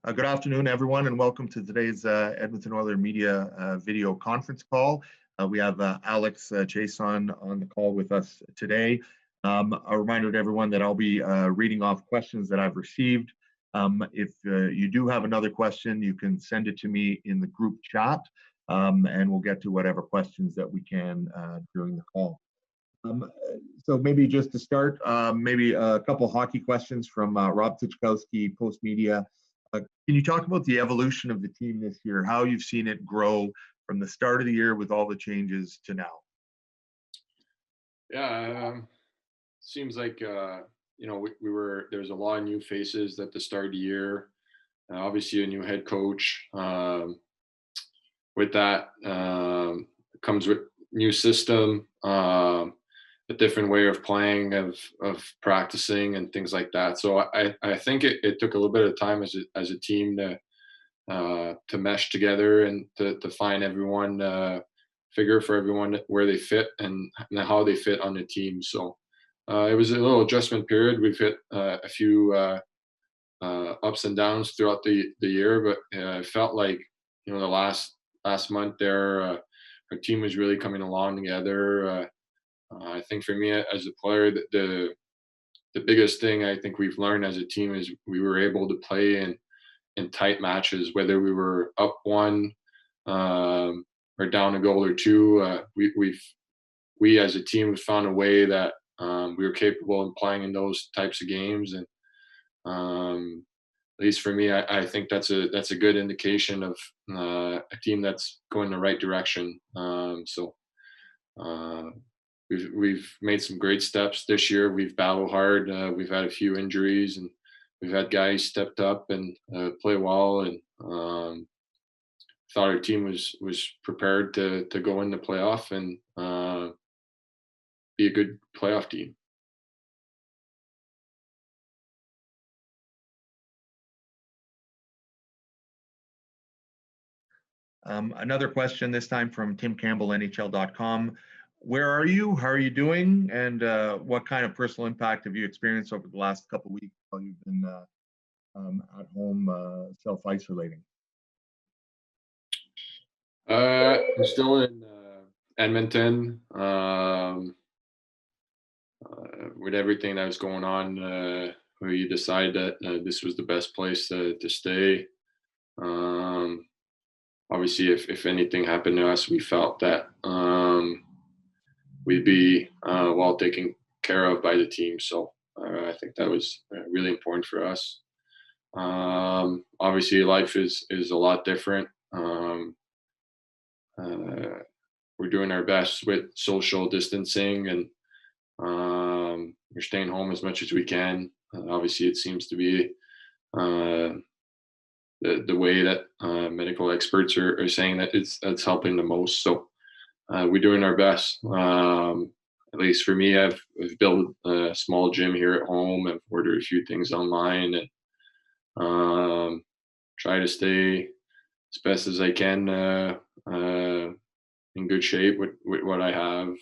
Good afternoon, everyone, and welcome to today's Edmonton Oilers Media video conference call. We have Alex Chiasson on the call with us today. A reminder to everyone that I'll be reading off questions that I've received. If you do have another question, you can send it to me in the group chat, and we'll get to whatever questions that we can during the call. So maybe just to start, maybe a couple hockey questions from Rob Tychkowski, Post Media. Can you talk about the evolution of the team this year, how you've seen it grow from the start of the year with all the changes to now? Yeah, seems like there's a lot of new faces at the start of the year. Obviously, a new head coach. With that comes with new system, a different way of playing, of practicing, and things like that. So I think it took a little bit of time as a team to mesh together and to find everyone, figure for everyone where they fit and how they fit on the team. So it was a little adjustment period. We've hit a few ups and downs throughout the year, but it felt like the last month there, our team was really coming along together. I think for me as a player, the biggest thing I think we've learned as a team is we were able to play in tight matches, whether we were up one or down a goal or two. We as a team have found a way that we were capable of playing in those types of games, and at least for me, I think that's a good indication of a team that's going the right direction. We've made some great steps this year. We've battled hard. We've had a few injuries, and we've had guys stepped up and play well. And thought our team was prepared to go in the playoff and be a good playoff team. Another question, this time from Tim Campbell, NHL.com. Where are you? How are you doing? And what kind of personal impact have you experienced over the last couple of weeks while you've been at home self-isolating? I'm still in Edmonton. With everything that was going on, we decided that this was the best place to stay. Obviously, if anything happened to us, we felt that we'd be well taken care of by the team. So I think that was really important for us. Obviously, life is a lot different. We're doing our best with social distancing, and we're staying home as much as we can. Obviously, it seems to be the way that medical experts are saying that that's helping the most. So we're doing our best. At least for me, I've built a small gym here at home. I've ordered a few things online and try to stay as best as I can in good shape with what I have.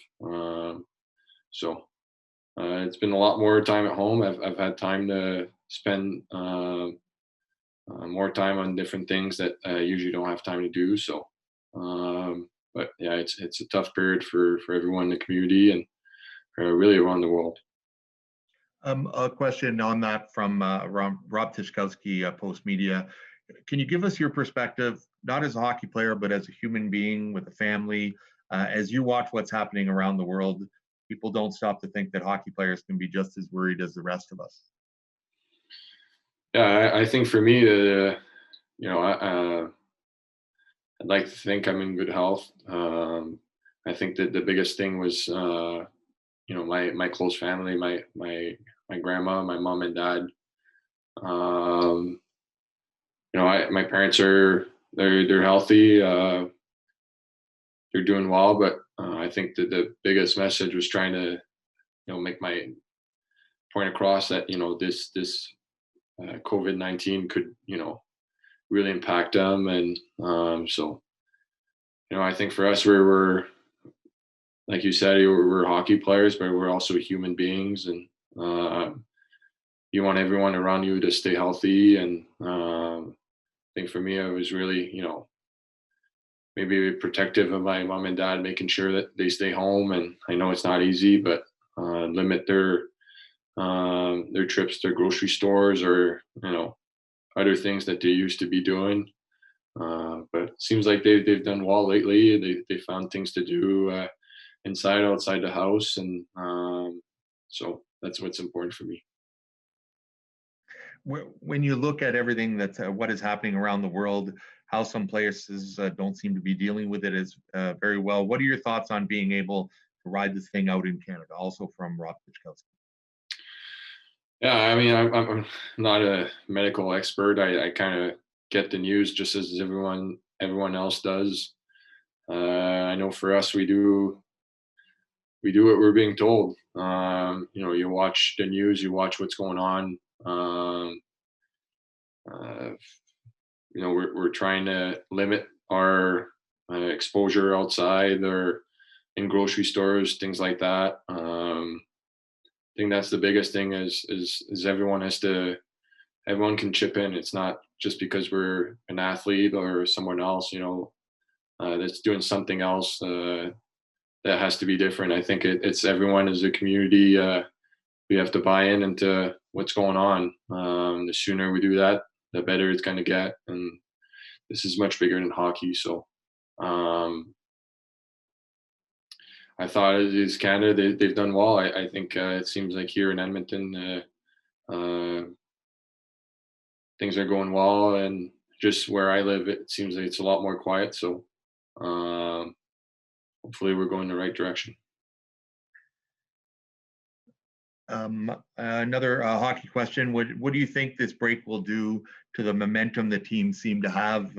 So it's been a lot more time at home. I've had time to spend more time on different things that I usually don't have time to do. So, but yeah, it's a tough period for everyone in the community and really around the world. A question on that from Rob Tychkowski, Post Media. Can you give us your perspective, not as a hockey player, but as a human being with a family? As you watch what's happening around the world, people don't stop to think that hockey players can be just as worried as the rest of us. Yeah, I think for me, I'd like to think I'm in good health. I think that the biggest thing was, my close family, my grandma, my mom and dad. My parents they're healthy. They're doing well, but I think that the biggest message was trying to, make my point across that, this COVID-19 could, really impact them. And so, I think for us, we're like you said, we're hockey players, but we're also human beings. And you want everyone around you to stay healthy and think for me, I was really, maybe protective of my mom and dad, making sure that they stay home. And I know it's not easy, but limit their trips to grocery stores, or other things that they used to be doing. But it seems like they've done well lately. They found things to do inside, outside the house, and so that's what's important for me. When you look at everything that's what is happening around the world, how some places don't seem to be dealing with it as very well. What are your thoughts on being able to ride this thing out in Canada? Also from Rob Pichkowski. Yeah, I mean, I'm not a medical expert. I kind of get the news just as everyone else does. I know for us, we do what we're being told. You watch the news, you watch what's going on. Uh, we're trying to limit our exposure outside or in grocery stores, things like that. I think that's the biggest thing is everyone can chip in. It's not just because we're an athlete or someone else, that's doing something else that has to be different. I think it's everyone as a community. We have to buy in into what's going on. The sooner we do that, the better it's going to get. And this is much bigger than hockey. So um, I thought it is Canada. They've done well. I think it seems like here in Edmonton, things are going well. And just where I live, it seems like it's a lot more quiet. So um, hopefully we're going the right direction. Another hockey question. What do you think this break will do to the momentum the teams seem to have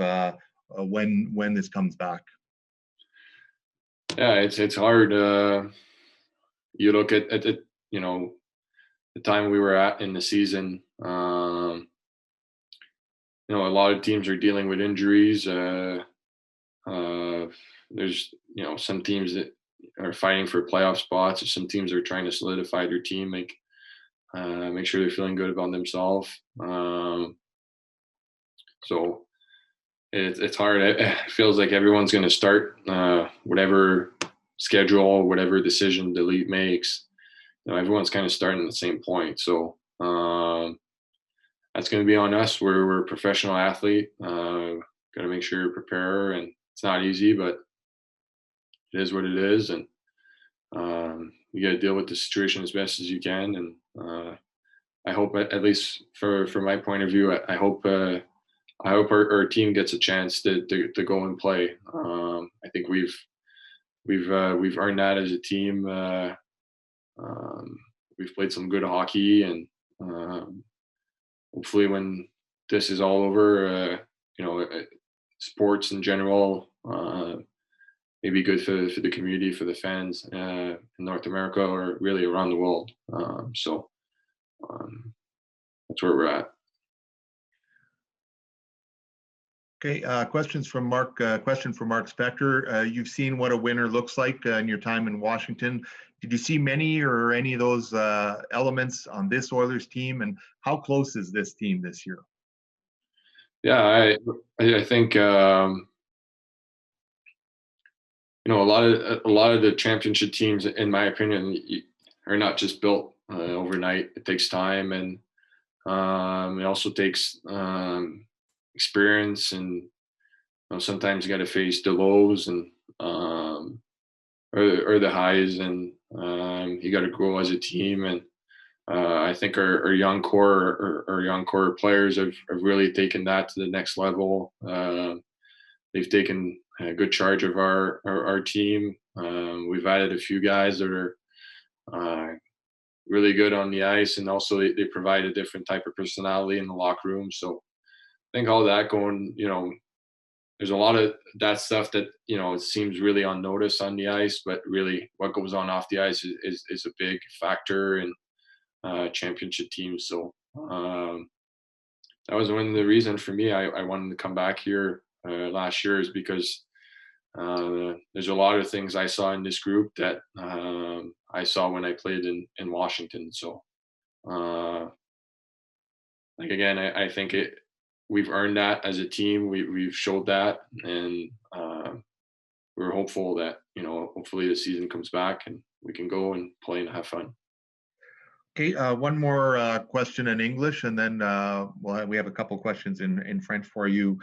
when this comes back? Yeah, it's hard. You look at the time we were at in the season. A lot of teams are dealing with injuries. Uh, there's some teams that are fighting for playoff spots, or some teams are trying to solidify their team, make sure they're feeling good about themselves. So it's hard. It feels like everyone's going to start whatever schedule, whatever decision the league makes. Everyone's kind of starting at the same point. So that's going to be on us. We're a professional athlete. Got to make sure you prepare, and it's not easy, but it is what it is, and you got to deal with the situation as best as you can. And I hope, at least for my point of view, I hope our team gets a chance to go and play. I think we've earned that as a team. Um, we've played some good hockey, and hopefully when this is all over, sports in general may be good for the community, for the fans in North America, or really around the world. So um, that's where we're at. Okay, questions from Mark. Question from Mark Spector. You've seen what a winner looks like in your time in Washington. Did you see many or any of those elements on this Oilers team, and how close is this team this year? Yeah, I think a lot of the championship teams, in my opinion, are not just built overnight. It takes time, and it also takes experience, and sometimes you got to face the lows and or the highs, and you got to grow as a team. And I think our young core players have really taken that to the next level. They've taken a good charge of our team. We've added a few guys that are really good on the ice, and also they provide a different type of personality in the locker room. So I think all that going, there's a lot of that stuff that it seems really unnoticed on the ice, but really what goes on off the ice is a big factor in championship teams. So that was one of the reasons for me I wanted to come back here last year, is because there's a lot of things I saw in this group that I saw when I played in Washington. So again, I think we've earned that as a team. We've showed that, and we're hopeful that hopefully the season comes back and we can go and play and have fun. Okay, one more question in English, and then we have a couple questions in French for you.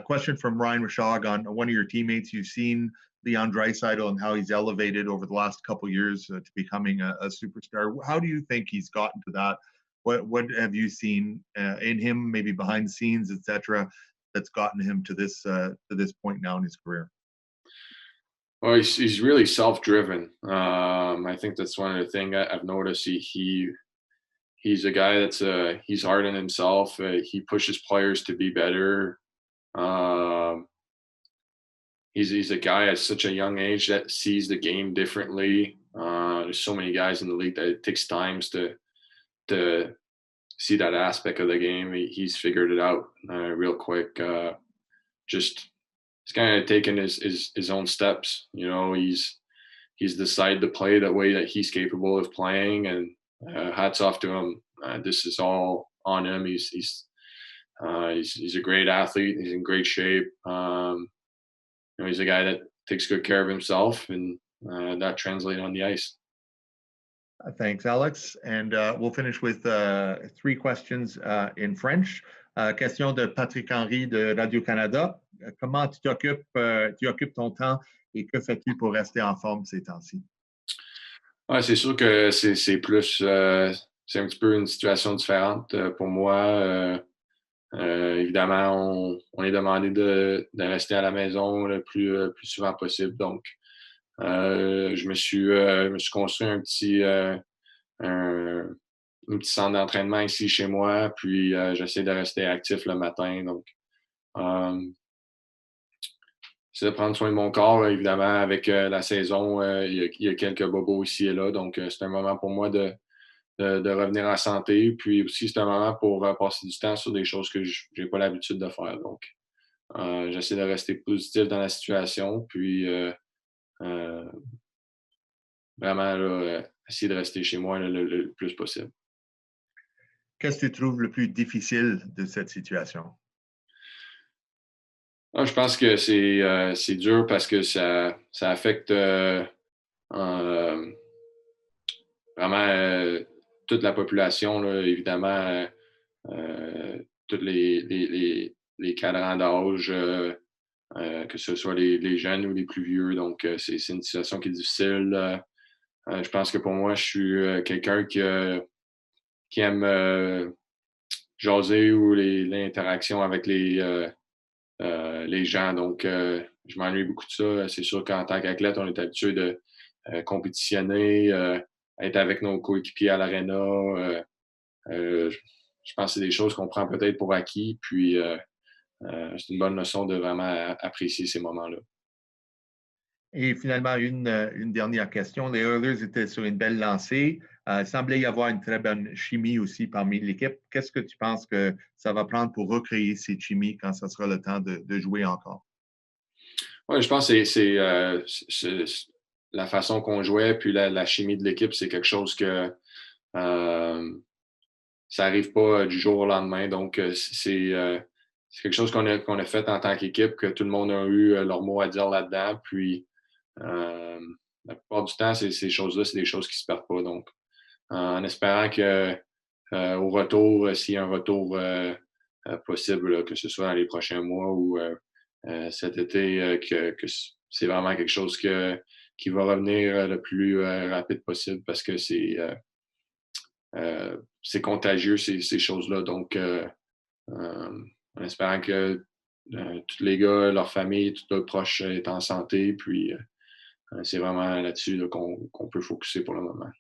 Question from Ryan Rashog on one of your teammates. You've seen Leon Draisaitl and how he's elevated over the last couple years to becoming a superstar. How do you think he's gotten to that? What have you seen in him, maybe behind the scenes, etc., that's gotten him to this point now in his career? Well, he's really self-driven. I think that's one of the things I've noticed. He's a guy that's he's hard on himself. He pushes players to be better. Um, he's a guy at such a young age that sees the game differently. There's so many guys in the league that it takes times to see that aspect of the game. He's figured it out real quick. Just he's kind of taken his own steps. He's decided to play the way that he's capable of playing, and hats off to him. This is all on him. He's a great athlete. He's in great shape. He's a guy that takes good care of himself, and that translates on the ice. Thanks, Alex. And we'll finish with 3 questions in French. Question de Patrick Henry de Radio-Canada. Comment tu occupes ton temps et que fais-tu pour rester en forme ces temps-ci? Ouais, c'est sûr que c'est plus, c'est un petit peu une situation différente pour moi. Évidemment, on est demandé de rester à la maison le plus souvent possible. Donc, je me suis construit un petit centre d'entraînement ici chez moi, puis j'essaie de rester actif le matin. Donc, c'est de prendre soin de mon corps, évidemment, avec la saison. Il y a quelques bobos ici et là. Donc, c'est un moment pour moi de revenir en santé. Puis aussi, c'est un moment pour passer du temps sur des choses que je n'ai pas l'habitude de faire. Donc, j'essaie de rester positif dans la situation. Puis, vraiment, là, essayer de rester chez moi le plus possible. Qu'est-ce que tu trouves le plus difficile de cette situation? Je pense que c'est dur parce que ça affecte vraiment toute la population, là, évidemment, tous les cadrans d'âge, que ce soit les jeunes ou les plus vieux. Donc, c'est une situation qui est difficile. Je pense que pour moi, je suis quelqu'un qui aime jaser ou l'interaction avec les gens. Donc, je m'ennuie beaucoup de ça. C'est sûr qu'en tant qu'athlète, on est habitué de compétitionner, être avec nos coéquipiers à l'aréna. Je pense que c'est des choses qu'on prend peut-être pour acquis. Puis, c'est une bonne leçon de vraiment apprécier ces moments-là. Et finalement, une dernière question. Les Oilers étaient sur une belle lancée. Il semblait y avoir une très bonne chimie aussi parmi l'équipe. Qu'est-ce que tu penses que ça va prendre pour recréer cette chimie quand ça sera le temps de jouer encore? Oui, je pense que c'est la façon qu'on jouait, puis la chimie de l'équipe, c'est quelque chose que ça n'arrive pas du jour au lendemain. Donc, c'est quelque chose qu'on a fait en tant qu'équipe, que tout le monde a eu leur mot à dire là-dedans. Puis, la plupart du temps, ces choses-là, c'est des choses qui ne se perdent pas. Donc, en espérant que au retour, s'il y a un retour possible, là, que ce soit dans les prochains mois ou cet été, que c'est vraiment quelque chose qui va revenir le plus rapide possible parce que c'est contagieux, ces choses-là. Donc, en espérant que tous les gars, leur famille, tous leurs proches est en santé. Puis, c'est vraiment là-dessus là, qu'on peut focuser pour le moment.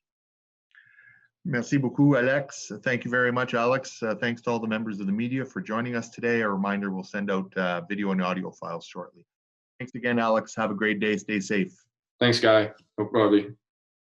Merci beaucoup, Alex. Thank you very much, Alex. Thanks to all the members of the media for joining us today. A reminder, we'll send out video and audio files shortly. Thanks again, Alex. Have a great day. Stay safe. Thanks, Guy. No problem.